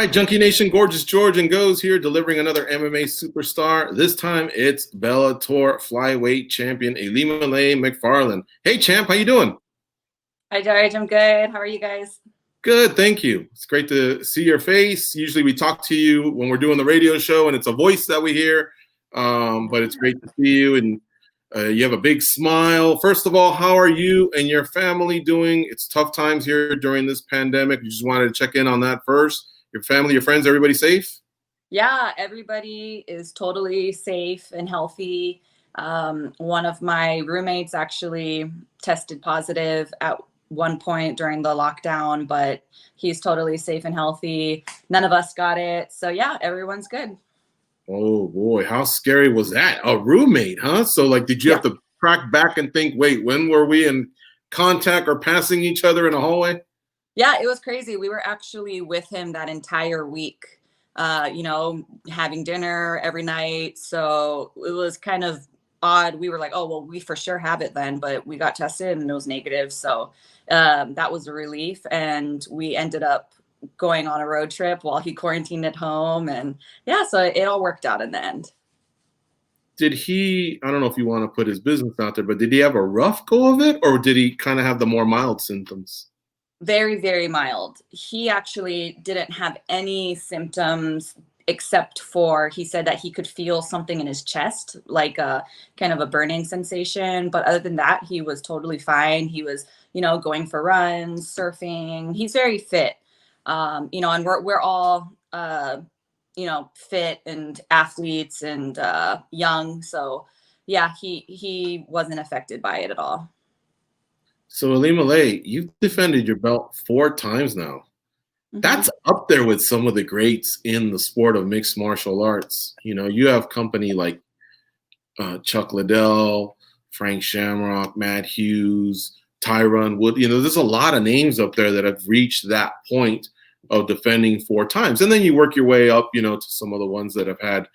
right, Junkie Nation, Gorgeous George and Goze here, delivering another MMA superstar. This time it's Bellator flyweight champion Ilima-Lei Macfarlane. Hey, champ, how you doing? Hi, George. I'm good. How are you guys? Good, thank you. It's great to see your face. Usually we talk to you when we're doing the radio show, and it's a voice that we hear. But it's great to see you, and you have a big smile. First of all, how are you and your family doing? It's tough times here during this pandemic. You just wanted to check in on that first. Your family, your friends, everybody safe? Yeah, everybody is totally safe and healthy. One of my roommates actually tested positive at one point during the lockdown, but he's totally safe and healthy. None of us got it. So yeah, everyone's good. Oh boy, how scary was that? A roommate, huh? So like, did you have to track back and think, wait, when were we in contact or passing each other in a hallway? Yeah, it was crazy. We were actually with him that entire week, having dinner every night. So it was kind of odd. We were like, oh, well, we for sure have it then, but we got tested and it was negative. So that was a relief. And we ended up going on a road trip while he quarantined at home. And yeah, so it all worked out in the end. Did he, I don't know if you want to put his business out there, but did he have a rough go of it, or did he kind of have the more mild symptoms? Very, very mild. He actually didn't have any symptoms except for he said that he could feel something in his chest, like a kind of a burning sensation. But other than that, he was totally fine. He was, going for runs, surfing. He's very fit. And we're all, fit and athletes and young. So yeah, he wasn't affected by it at all. So Ilima-Lei, you've defended your belt 4 times now. That's up there with some of the greats in the sport of mixed martial arts. You have company like Chuck Liddell, Frank Shamrock, Matt Hughes, Tyron Wood. There's a lot of names up there that have reached that point of defending 4 times. And then you work your way up, to some of the ones that have had,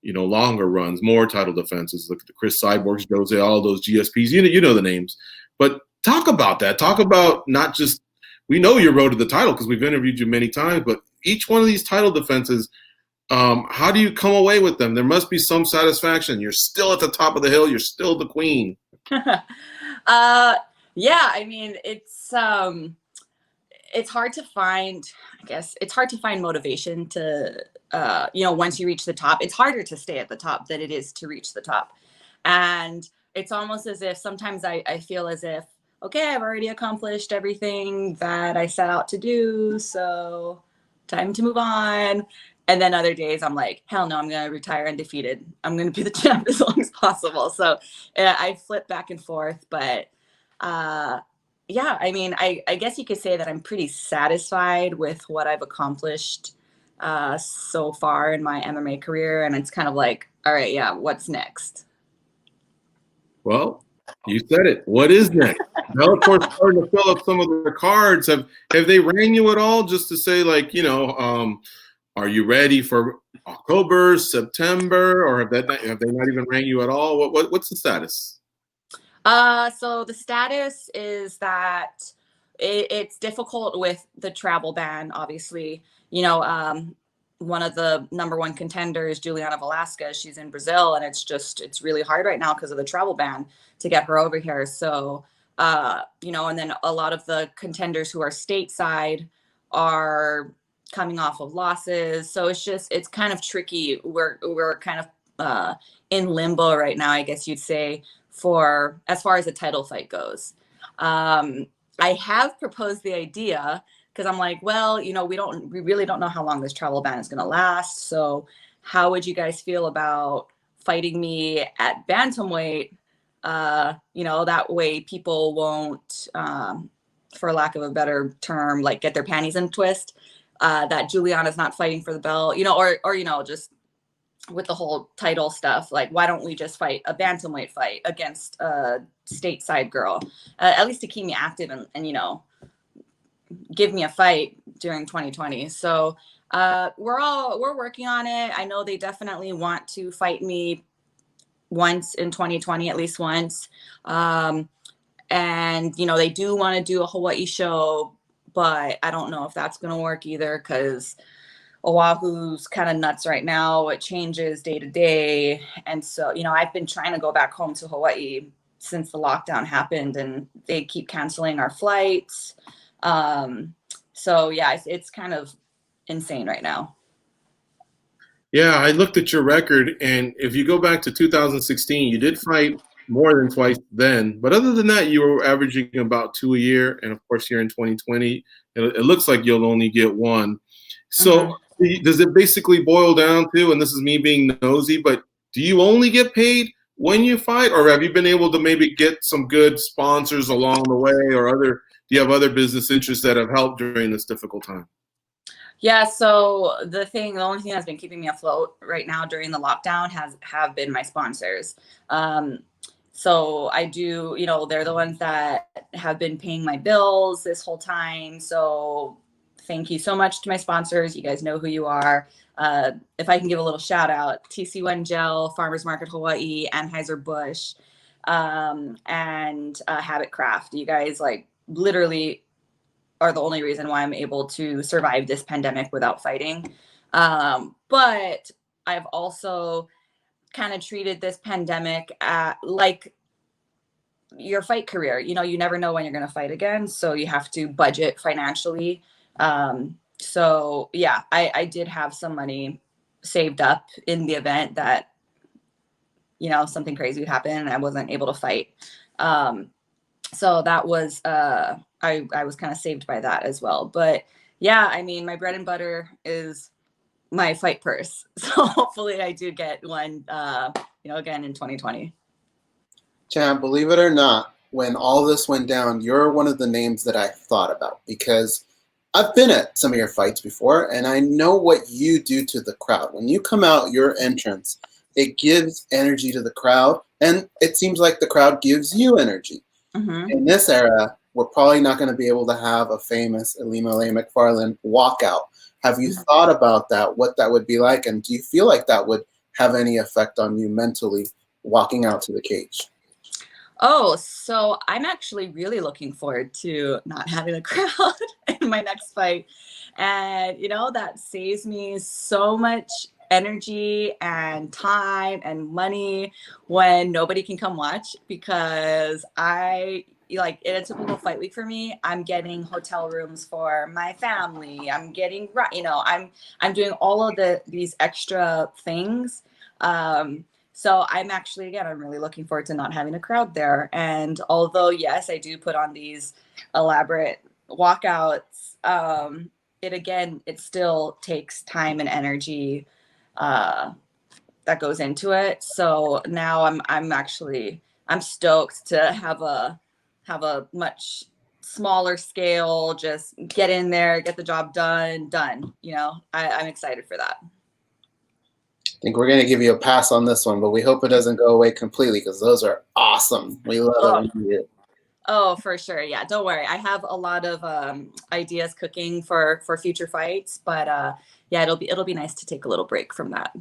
longer runs, more title defenses, like the Chris Cyborgs, Goze, all those GSPs. You know the names. But talk about that. Talk about not just, we know your road to the title because we've interviewed you many times, but each one of these title defenses, how do you come away with them? There must be some satisfaction. You're still at the top of the hill. You're still the queen. Yeah, I mean, it's hard to find, I guess, it's hard to find motivation to, once you reach the top, it's harder to stay at the top than it is to reach the top. And it's almost as if sometimes I feel as if, okay, I've already accomplished everything that I set out to do, so time to move on. And then other days I'm like, hell no, I'm going to retire undefeated. I'm going to be the champ as long as possible. So I flip back and forth. But yeah, I mean, I guess you could say that I'm pretty satisfied with what I've accomplished so far in my MMA career. And it's kind of like, all right, yeah, what's next? Well, you said it. What is next? Bellator's starting to fill up some of their cards. Have they rang you at all just to say, like, are you ready for October, September, or have they not even rang you at all? What's the status? So the status is that it's difficult with the travel ban, obviously. One of the #1 contenders, Juliana Velasquez, she's in Brazil, and it's really hard right now because of the travel ban to get her over here. So, and then a lot of the contenders who are stateside are coming off of losses. So it's kind of tricky. We're kind of in limbo right now, I guess you'd say, for as far as the title fight goes. I have proposed the idea because I'm like, well, we really don't know how long this travel ban is going to last. So how would you guys feel about fighting me at bantamweight? That way people won't, for lack of a better term, like get their panties in a twist, that Juliana's not fighting for the belt, or just with the whole title stuff, like, why don't we just fight a bantamweight fight against a stateside girl, at least to keep me active and give me a fight during 2020. So we're working on it. I know they definitely want to fight me once in 2020, at least once. And they do want to do a Hawaii show, but I don't know if that's going to work either, because Oahu's kind of nuts right now. It changes day to day. And so, I've been trying to go back home to Hawaii since the lockdown happened, and they keep canceling our flights. So yeah, it's kind of insane right now. Yeah, I looked at your record, and if you go back to 2016, you did fight more than twice then. But other than that, you were averaging about 2 a year. And of course, here in 2020, it looks like you'll only get one. So does it basically boil down to, and this is me being nosy, but do you only get paid when you fight, or have you been able to maybe get some good sponsors along the way, or do you have other business interests that have helped during this difficult time? Yeah, so the only thing that's been keeping me afloat right now during the lockdown have been my sponsors. So I do, they're the ones that have been paying my bills this whole time. So thank you so much to my sponsors. You guys know who you are. If I can give a little shout out, TC1 Gel, Farmers Market Hawaii, Anheuser-Busch, and Habit Craft. You guys literally are the only reason why I'm able to survive this pandemic without fighting. But I've also kind of treated this pandemic like your fight career. You never know when you're going to fight again. So you have to budget financially. So yeah, I did have some money saved up in the event that, something crazy would happen and I wasn't able to fight. So that was, I was kind of saved by that as well. But yeah, I mean, my bread and butter is my fight purse. So hopefully I do get one, again in 2020. Chad, believe it or not, when all this went down, you're one of the names that I thought about because I've been at some of your fights before and I know what you do to the crowd. When you come out, your entrance, it gives energy to the crowd, and it seems like the crowd gives you energy. In this era, we're probably not going to be able to have a famous Ilima-Lei Macfarlane walkout. Have you thought about that, what that would be like, and do you feel like that would have any effect on you mentally walking out to the cage? Oh, so I'm actually really looking forward to not having a crowd in my next fight. And, that saves me so much energy and time and money when nobody can come watch, because in a typical fight week for me, I'm getting hotel rooms for my family. I'm getting, I'm doing all of these extra things. So I'm really looking forward to not having a crowd there. And although, yes, I do put on these elaborate walkouts, it still takes time and energy that goes into it. So now I'm stoked to have a much smaller scale, just get in there, get the job done. I'm excited for that. I think we're going to give you a pass on this one, but we hope it doesn't go away completely because those are awesome. We love it. Oh, for sure. Yeah, don't worry. I have a lot of ideas cooking for future fights, but yeah, it'll be nice to take a little break from that.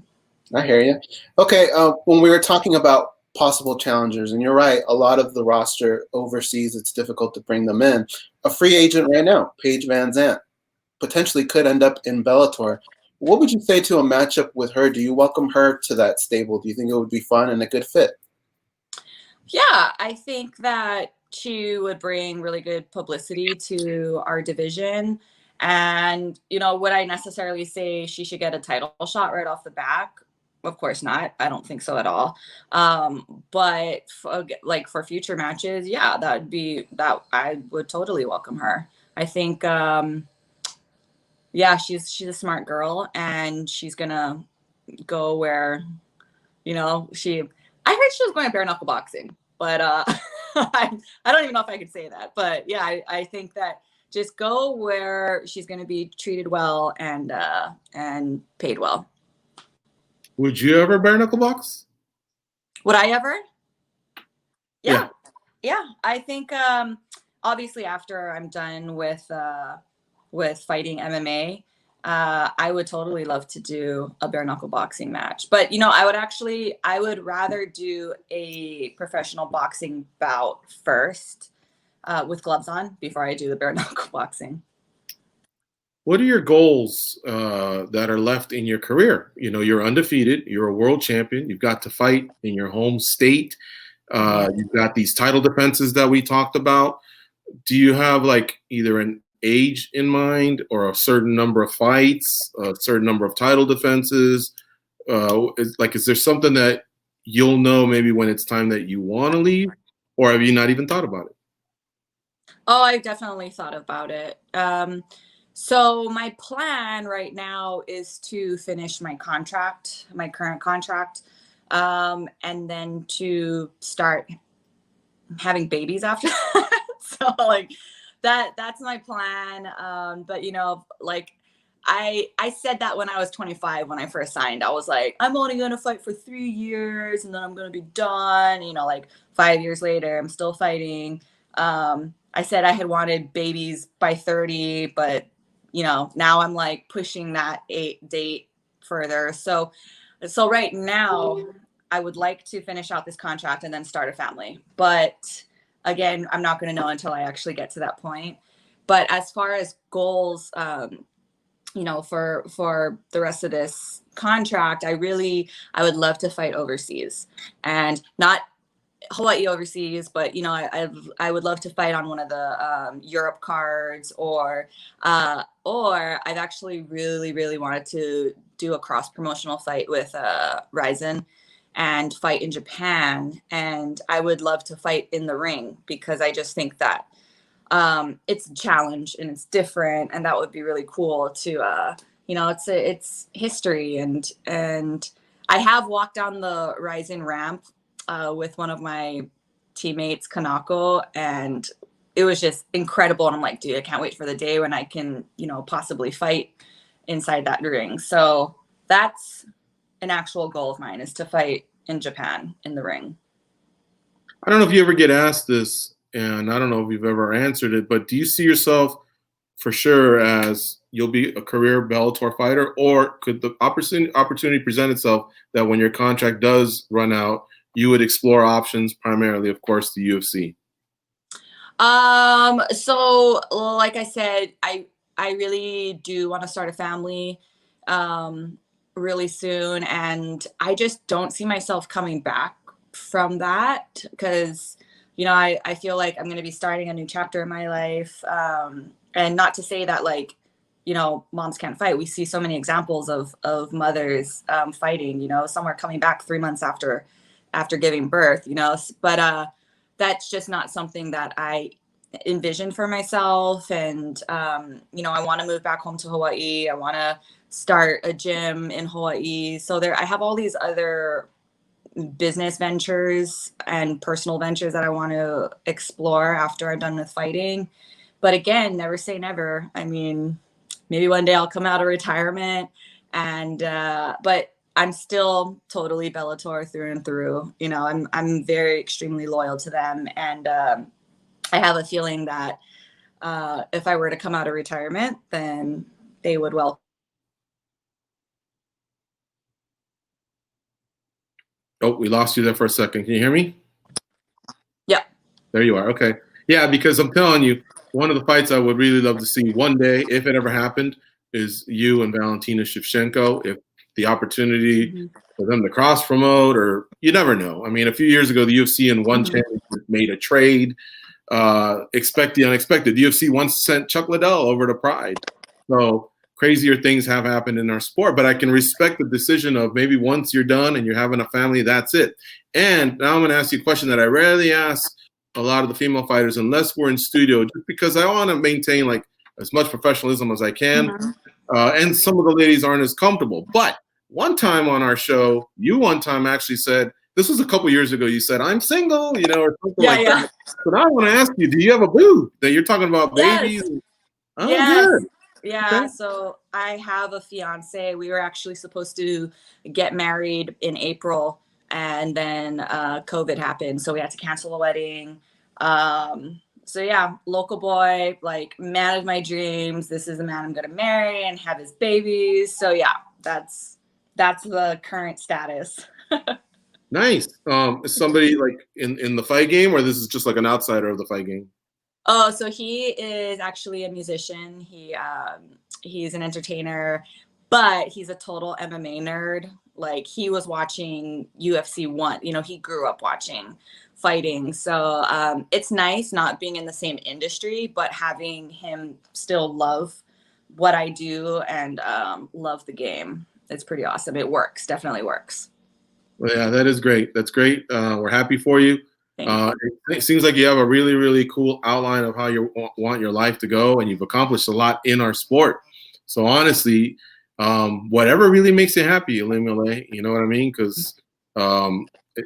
I hear you. Okay, when we were talking about possible challengers, and you're right, a lot of the roster overseas, it's difficult to bring them in. A free agent right now, Paige VanZant, potentially could end up in Bellator. What would you say to a matchup with her? Do you welcome her to that stable? Do you think it would be fun and a good fit? Yeah, I think that she would bring really good publicity to our division. And, would I necessarily say she should get a title shot right off the bat? Of course not. I don't think so at all. But for future matches, yeah, that I would totally welcome her. I think, yeah, she's a smart girl, and she's gonna go where, I heard she was going to bare knuckle boxing, but I don't even know if I could say that. But yeah, I think that just go where she's going to be treated well and paid well. Would you ever bare knuckle box? Would I ever? Yeah. I think obviously after I'm done with fighting MMA, I would totally love to do a bare knuckle boxing match. But I would rather do a professional boxing bout first with gloves on before I do the bare knuckle boxing. what are your goals that are left in your career? You know, you're undefeated. You're a world champion. You've got to fight in your home state. You've got these title defenses that we talked about. Do you have like either an age in mind or a certain number of fights, a certain number of title defenses? Is there something that you'll know maybe when it's time that you want to leave, or have you not even thought about it? Oh, I've definitely thought about it. So my plan right now is to finish my contract, my current contract, and then to start having babies after that. So like that's my plan. But you know, like I said that when I was 25 when I first signed. I was like, I'm only gonna fight for 3 years and then I'm gonna be done. You know, like 5 years later, I'm still fighting. I said I had wanted babies by 30, but you know, now I'm like pushing that date further. So right now I would like to finish out this contract and then start a family. But again, I'm not going to know until I actually get to that point. But as far as goals, you know, for the rest of this contract, I would love to fight overseas, and not Hawaii overseas, but you know, I would love to fight on one of the Europe cards, or I've actually really wanted to do a cross promotional fight with Ryzen and fight in Japan, and I would love to fight in the ring because I just think that it's a challenge and it's different, and that would be really cool to you know, it's history, and I have walked down the Ryzen ramp with one of my teammates, Kanako, and it was just incredible. And I'm like, dude, I can't wait for the day when I can, you know, possibly fight inside that ring. So that's an actual goal of mine, is to fight in Japan in the ring. I don't know if you ever get asked this, and I don't know if you've ever answered it, but do you see yourself for sure as you'll be a career Bellator fighter, or could the opportunity present itself that when your contract does run out, you would explore options, primarily, of course, the UFC? So like I said, I really do want to start a family really soon, and I just don't see myself coming back from that, because you know, I feel like I'm going to be starting a new chapter in my life, and not to say that, like, you know, moms can't fight. We see so many examples of mothers fighting, you know, some are coming back 3 months after giving birth, you know, but that's just not something that I envision for myself. And, you know, I want to move back home to Hawaii. I want to start a gym in Hawaii. So I have all these other business ventures and personal ventures that I want to explore after I'm done with fighting. But again, never say never. I mean, maybe one day I'll come out of retirement, and but I'm still totally Bellator through and through. You know, I'm very extremely loyal to them, and I have a feeling that if I were to come out of retirement, then they would welcome. Oh, we lost you there for a second. Can you hear me? Yeah. There you are. Okay. Yeah, because I'm telling you, one of the fights I would really love to see one day, if it ever happened, is you and Valentina Shevchenko. If the opportunity for them to cross promote, or you never know. I mean, a few years ago, the UFC and one championship made a trade. Expect the unexpected. The UFC once sent Chuck Liddell over to Pride. So crazier things have happened in our sport, but I can respect the decision of maybe once you're done and you're having a family, that's it. And now I'm going to ask you a question that I rarely ask a lot of the female fighters unless we're in studio, just because I want to maintain like as much professionalism as I can. And some of the ladies aren't as comfortable. But one time on our show, you one time actually said, this was a couple years ago, you said, I'm single, you know, or something that. So now I want to ask you, do you have a boo that you're talking about babies? Yes. Oh, yes. good. Yeah, Okay. so I have a fiance. We were actually supposed to get married in April, and then COVID happened, so we had to cancel the wedding. So yeah, local boy, like man of my dreams. This is the man I'm gonna marry and have his babies. So yeah, that's the current status. Nice. Is somebody like in the fight game, or this is just like an outsider of the fight game? Oh, so he is actually a musician. He's an entertainer, but he's a total MMA nerd. Like, he was watching UFC 1. You know, he grew up watching fighting. So it's nice not being in the same industry, but having him still love what I do and love the game. It's pretty awesome. It works. Definitely works. Well, yeah, that is great. That's great. We're happy for you. It seems like you have a really, really cool outline of how you want your life to go, and you've accomplished a lot in our sport. So honestly, whatever really makes you happy, Ilima-Lei, you know what I mean? Because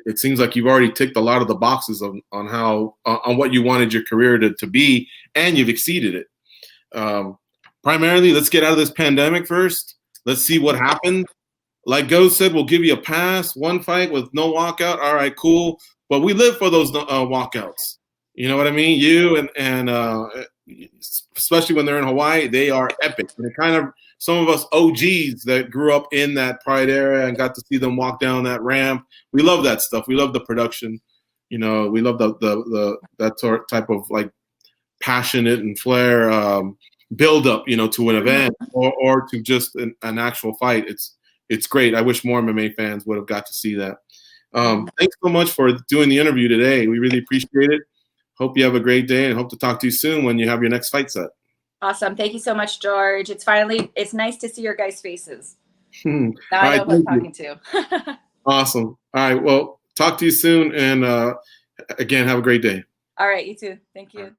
it seems like you've already ticked a lot of the boxes on what you wanted your career to be, and you've exceeded it. Primarily, let's get out of this pandemic first. Let's see what happened. Like Goze said, we'll give you a pass, one fight with no walkout. All right, cool. But we live for those walkouts. You know what I mean? You and especially when they're in Hawaii, they are epic. And it kind of, some of us OGs that grew up in that Pride era and got to see them walk down that ramp, we love that stuff. We love the production. You know, we love that type of like passionate and flair build up, you know, to an event or to just an actual fight. It's great. I wish more MMA fans would have got to see that. Thanks so much for doing the interview today. We really appreciate it. Hope you have a great day and hope to talk to you soon when you have your next fight set. Awesome. Thank you so much, George. It's nice to see your guys' faces. Now I know who I'm talking to. Awesome. All right. Well, talk to you soon. And again, have a great day. All right. You too. Thank you.